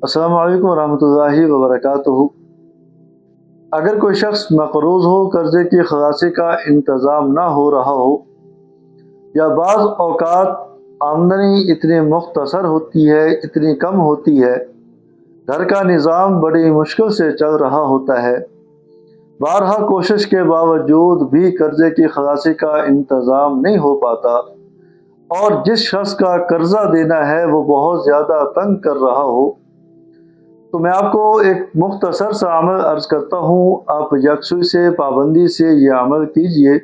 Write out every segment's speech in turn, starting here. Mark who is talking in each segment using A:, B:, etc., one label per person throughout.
A: السلام علیکم ورحمۃ اللہ وبرکاتہ۔ اگر کوئی شخص مقروض ہو، قرضے کی خلاصی کا انتظام نہ ہو رہا ہو، یا بعض اوقات آمدنی اتنی مختصر ہوتی ہے، اتنی کم ہوتی ہے، گھر کا نظام بڑی مشکل سے چل رہا ہوتا ہے، بارہا کوشش کے باوجود بھی قرضے کی خلاصی کا انتظام نہیں ہو پاتا، اور جس شخص کا قرضہ دینا ہے وہ بہت زیادہ تنگ کر رہا ہو، تو میں آپ کو ایک مختصر سا عمل عرض کرتا ہوں۔ آپ یکسوئی سے، پابندی سے یہ عمل کیجئے،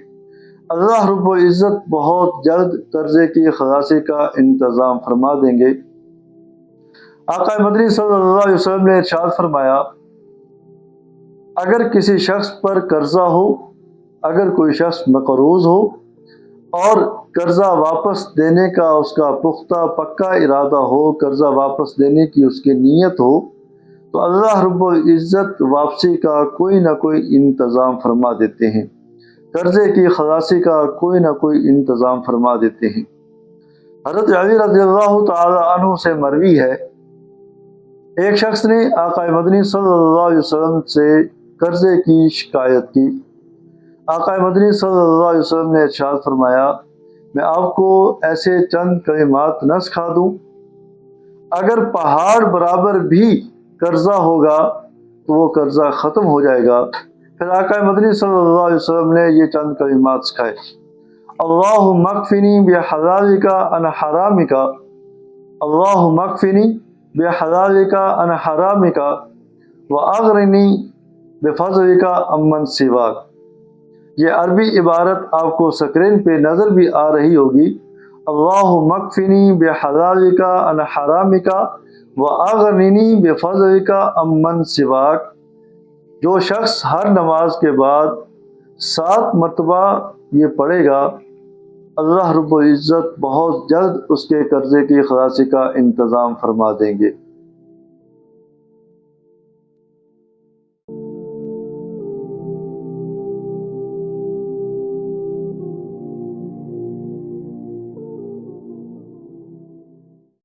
A: اللہ رب العزت بہت جلد قرضے کی خلاصی کا انتظام فرما دیں گے۔ آقا مدنی صلی اللہ علیہ وسلم نے ارشاد فرمایا، اگر کسی شخص پر قرضہ ہو، اگر کوئی شخص مقروض ہو اور قرضہ واپس دینے کا اس کا پختہ پکا ارادہ ہو، قرضہ واپس دینے کی اس کی نیت ہو، تو اللہ رب العزت واپسی کا کوئی نہ کوئی انتظام فرما دیتے ہیں، قرضے کی خلاصی کا کوئی نہ کوئی انتظام فرما دیتے ہیں۔ حضرت علی رضی اللہ تعالی عنہ سے مروی ہے، ایک شخص نے آقا مدنی صلی اللہ علیہ وسلم سے قرضے کی شکایت کی۔ آقا مدنی صلی اللہ علیہ وسلم نے ارشاد فرمایا، میں آپ کو ایسے چند کلمات نہ سکھا دوں، اگر پہاڑ برابر بھی قرضہ ہوگا تو وہ قرضہ ختم ہو جائے گا۔ پھر آقا مدنی صلی اللہ علیہ وسلم نے یہ چند کلمات سکھائے، اللہم اکفنی بحلالک عن حرامک، اللہم اکفنی بحلالک عن حرامک واغننی بفضلک عمن سواک۔ یہ عربی عبارت آپ کو سکرین پہ نظر بھی آ رہی ہوگی، اللہم اکفنی بحلالک عن حرامک وَأَغْنِنِي بِفَضْلِكَ عَمَّنْ سِوَاكَ۔ جو شخص ہر نماز کے بعد 7 مرتبہ یہ پڑھے گا، اللہ رب العزت بہت جلد اس کے قرضے کی خلاصی کا انتظام فرما دیں گے۔